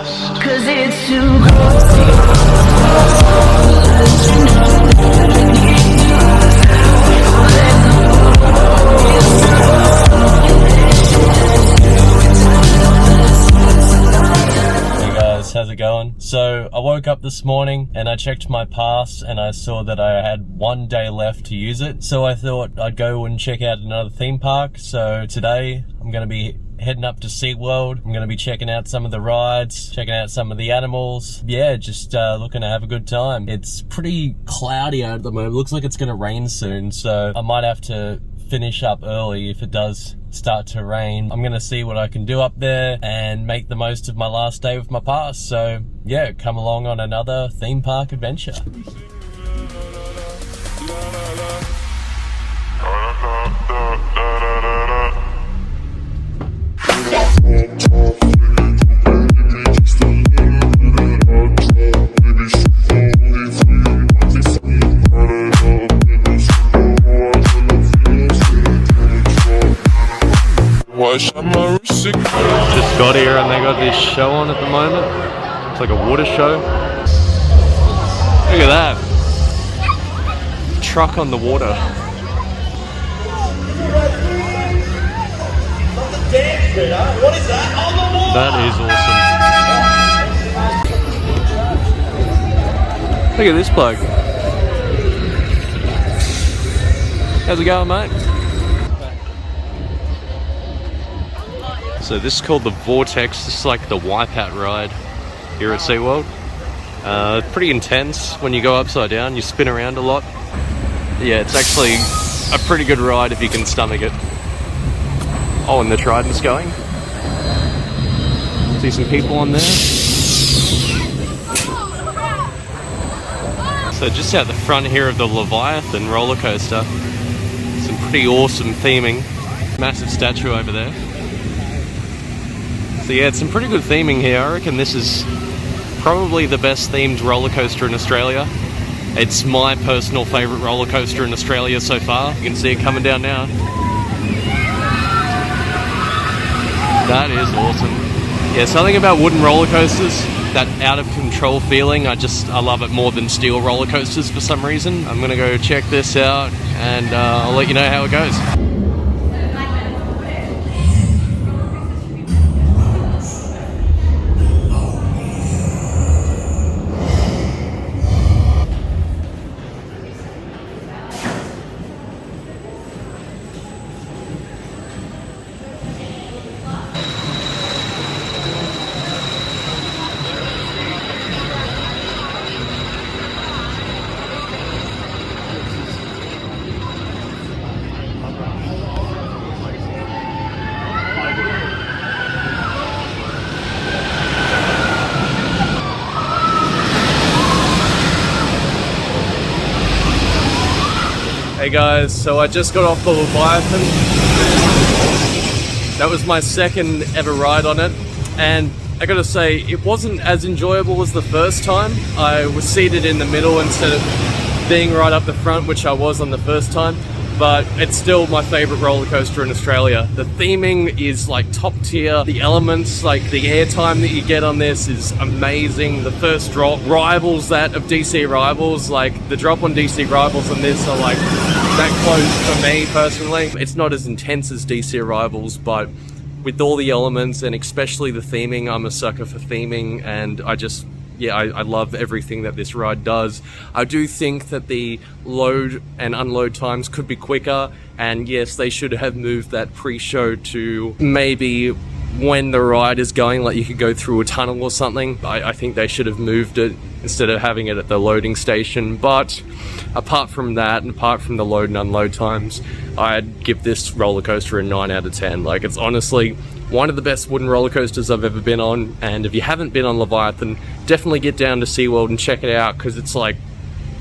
'cause it's too close. How's it going? So I woke up this morning and I checked my pass and I saw that I had 1 day left to use it. So I thought I'd go and check out another theme park. So today I'm going to be heading up to SeaWorld. I'm going to be checking out some of the rides, checking out some of the animals. Yeah, just looking to have a good time. It's pretty cloudy out at the moment. Looks like it's going to rain soon. So I might have to finish up early if it does start to rain. I'm gonna see what I can do up there and make the most of my last day with my pass. So yeah, come along on another theme park adventure. Just got here and they got this show on at the moment. It's like a water show. Look at that. Truck on the water. That is awesome. Look at this bloke. How's it going, mate? So this is called the Vortex. This is like the Wipeout ride here at SeaWorld. Pretty intense when you go upside down. You spin around a lot. Yeah, it's actually a pretty good ride if you can stomach it. Oh, and the Trident's going. See some people on there. So just out the front here of the Leviathan roller coaster. Some pretty awesome theming. Massive statue over there. So yeah, it's some pretty good theming here. I reckon this is probably the best themed roller coaster in Australia. It's my personal favourite roller coaster in Australia so far. You can see it coming down now. That is awesome. Yeah, something about wooden roller coasters, that out of control feeling, I love it more than steel roller coasters for some reason. I'm gonna go check this out and I'll let you know how it goes. Hey guys, so I just got off the Leviathan. That was my second ever ride on it, and I gotta say, it wasn't as enjoyable as the first time. I was seated in the middle instead of being right up the front, which I was on the first time, but it's still my favourite roller coaster in Australia. The theming is like top tier. The elements, like the airtime that you get on this is amazing. The first drop rivals that of DC Rivals. Like the drop on DC Rivals and this are like that close for me personally. It's not as intense as DC Rivals, but with all the elements and especially the theming, I'm a sucker for theming, and I love everything that this ride does. I do think that the load and unload times could be quicker, and yes, they should have moved that pre-show to maybe when the ride is going, like you could go through a tunnel or something. I think they should have moved it instead of having it at the loading station. But apart from that, and apart from the load and unload times, I'd give this roller coaster a 9 out of 10. Like, it's honestly one of the best wooden roller coasters I've ever been on, and if you haven't been on Leviathan, definitely get down to SeaWorld and check it out, because it's like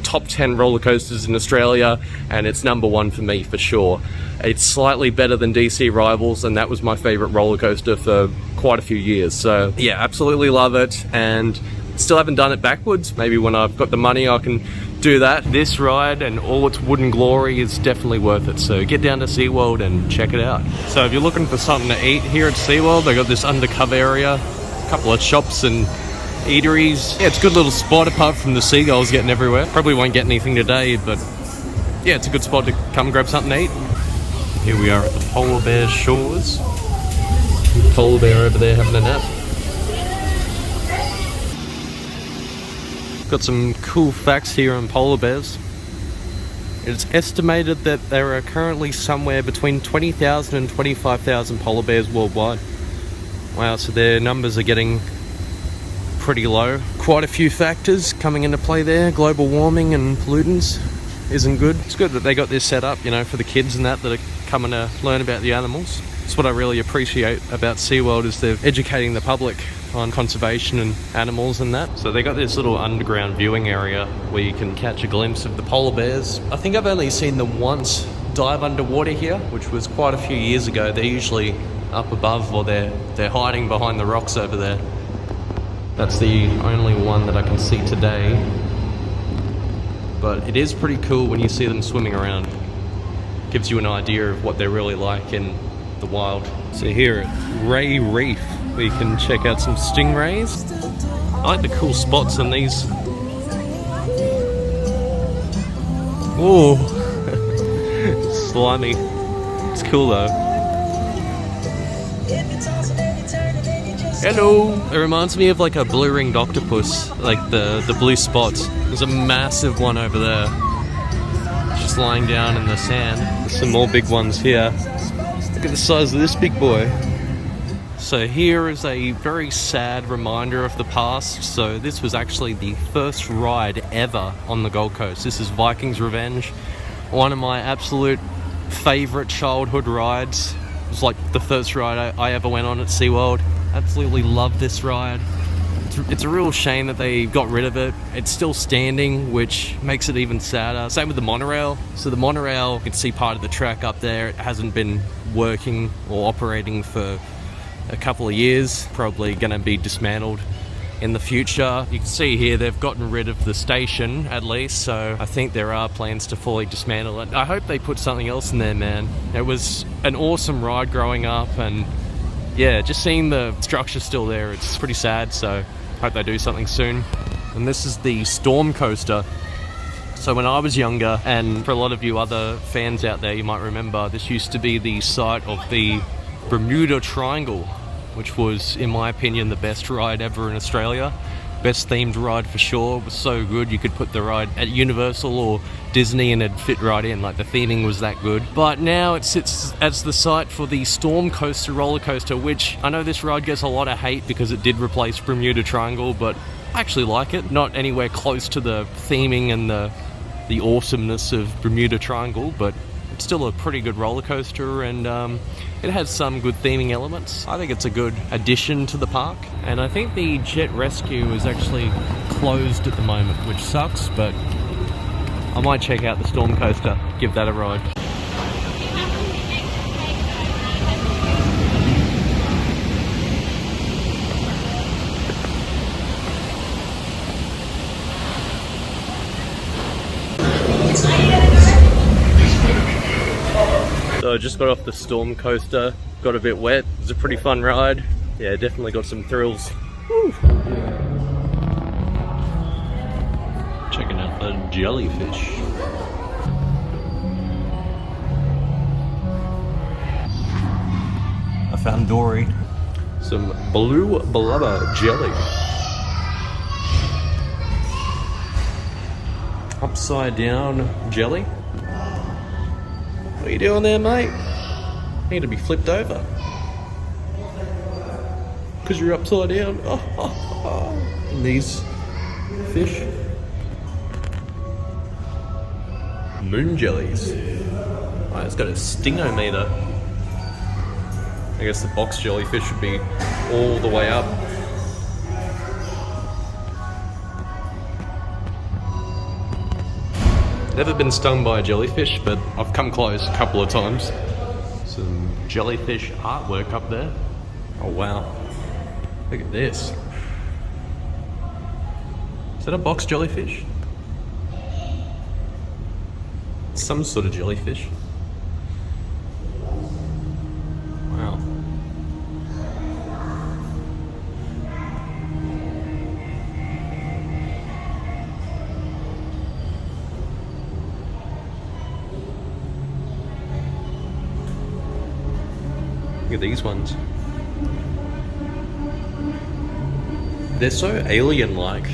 top 10 roller coasters in Australia, and it's number one for me for sure. It's slightly better than DC Rivals, and that was my favourite roller coaster for quite a few years. So yeah, absolutely love it, and still haven't done it backwards. Maybe when I've got the money I can do that. This ride and all its wooden glory is definitely worth it, so get down to SeaWorld and check it out. So if you're looking for something to eat here at SeaWorld, they got this undercover area couple of shops and eateries. Yeah, it's a good little spot apart from the seagulls getting everywhere. Probably won't get anything today, but yeah, it's a good spot to come grab something to eat. Here we are at the Polar Bear Shores. Polar bear over there having a nap. Got some cool facts here on polar bears. It's estimated that there are currently somewhere between 20,000 and 25,000 polar bears worldwide. Wow, so their numbers are getting pretty low. Quite a few factors coming into play there. Global warming and pollutants isn't good. It's good that they got this set up, you know, for the kids and that are coming to learn about the animals. That's what I really appreciate about SeaWorld, is they're educating the public on conservation and animals and that. So they got this little underground viewing area where you can catch a glimpse of the polar bears. I think I've only seen them once dive underwater here, which was quite a few years ago. They're usually up above, or they're hiding behind the rocks over there. That's the only one that I can see today. But it is pretty cool when you see them swimming around. Gives you an idea of what they're really like in the wild. So here at Ray Reef, we can check out some stingrays. I like the cool spots on these. Oh, slimy. It's cool though. Hello! It reminds me of like a blue-ringed octopus, like the blue spots. There's a massive one over there, just lying down in the sand. There's some more big ones here. Look at the size of this big boy. So here is a very sad reminder of the past. So this was actually the first ride ever on the Gold Coast. This is Vikings Revenge, one of my absolute favourite childhood rides. It was like the first ride I ever went on at SeaWorld. Absolutely love this ride. It's a real shame that they got rid of it. It's still standing, which makes it even sadder. Same with the monorail. So the monorail, you can see part of the track up there. It hasn't been working or operating for a couple of years. Probably going to be dismantled in the future. You can see here they've gotten rid of the station at least, so I think there are plans to fully dismantle it. I hope they put something else in there, man. It was an awesome ride growing up, and yeah, just seeing the structure still there, it's pretty sad, so hope they do something soon. And this is the Storm Coaster. So when I was younger, and for a lot of you other fans out there, you might remember, this used to be the site of the Bermuda Triangle, which was, in my opinion, the best ride ever in Australia. Best themed ride for sure. It was so good, you could put the ride at Universal or Disney and it'd fit right in. Like, the theming was that good. But now it sits as the site for the Storm Coaster roller coaster, which I know this ride gets a lot of hate because it did replace Bermuda Triangle, but I actually like it. Not anywhere close to the theming and the awesomeness of Bermuda Triangle, but it's still a pretty good roller coaster, and it has some good theming elements. I think it's a good addition to the park. And I think the Jet Rescue is actually closed at the moment, which sucks, but I might check out the Storm Coaster, give that a ride. So I just got off the Storm Coaster, got a bit wet. It was a pretty fun ride. Yeah, definitely got some thrills. Woo. Checking out the jellyfish. I found Dory. Some blue blubber jelly. Upside down jelly. What are you doing there, mate? You need to be flipped over. Because you're upside down. And these fish. Moon jellies. Oh, it's got a stingometer. I guess the box jellyfish should be all the way up. Never been stung by a jellyfish, but I've come close a couple of times. Some jellyfish artwork up there. Oh wow. Look at this. Is that a box jellyfish? Some sort of jellyfish. Wow. Look at these ones. They're so alien-like.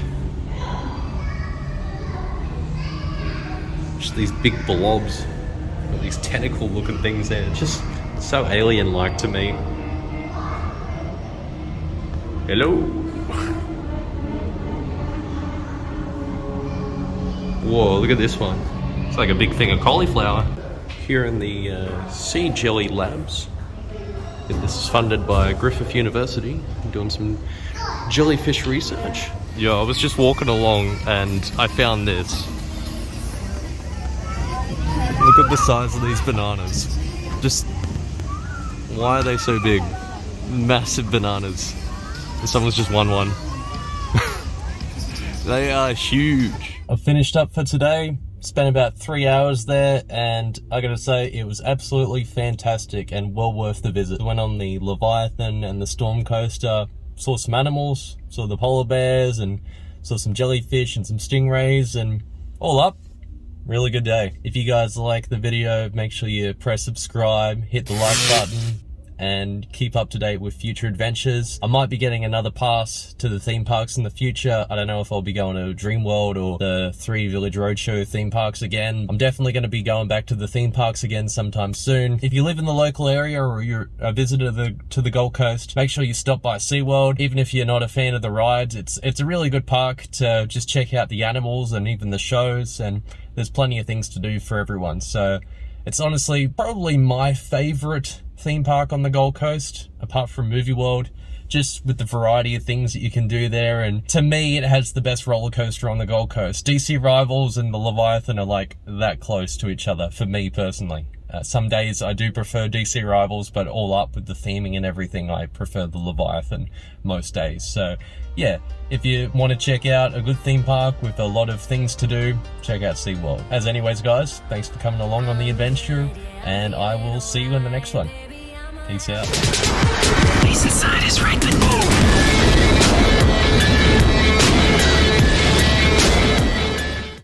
Just these big blobs, or these tentacle-looking things there. It's just so alien-like to me. Hello. Whoa, look at this one. It's like a big thing of cauliflower. Here in the Sea Jelly Labs. This is funded by Griffith University. I'm doing some jellyfish research. Yeah, I was just walking along and I found this. Look at the size of these bananas. Just, why are they so big? Massive bananas. Someone's just won one. They are huge. I finished up for today. Spent about 3 hours there, and I gotta say it was absolutely fantastic and well worth the visit. I went on the Leviathan and the Storm Coaster, saw some animals, saw the polar bears, and saw some jellyfish and some stingrays, and all up, really good day. If you guys like the video, make sure you press subscribe, hit the like button, and keep up to date with future adventures. I might be getting another pass to the theme parks in the future. I don't know if I'll be going to Dreamworld or the 3 Village Roadshow theme parks again. I'm definitely going to be going back to the theme parks again sometime soon. If you live in the local area or you're a visitor to the Gold Coast, make sure you stop by SeaWorld. Even if you're not a fan of the rides, it's a really good park to just check out the animals and even the shows, and there's plenty of things to do for everyone. So it's honestly probably my favorite theme park on the Gold Coast, apart from Movie World, just with the variety of things that you can do there. And to me, it has the best roller coaster on the Gold Coast. DC Rivals and the Leviathan are like that close to each other for me personally. Some days I do prefer DC Rivals, but all up with the theming and everything, I prefer the Leviathan most days. So yeah, if you want to check out a good theme park with a lot of things to do, check out SeaWorld. As anyways guys, thanks for coming along on the adventure, and I will see you in the next one. Peace out. Peace inside is right beneath.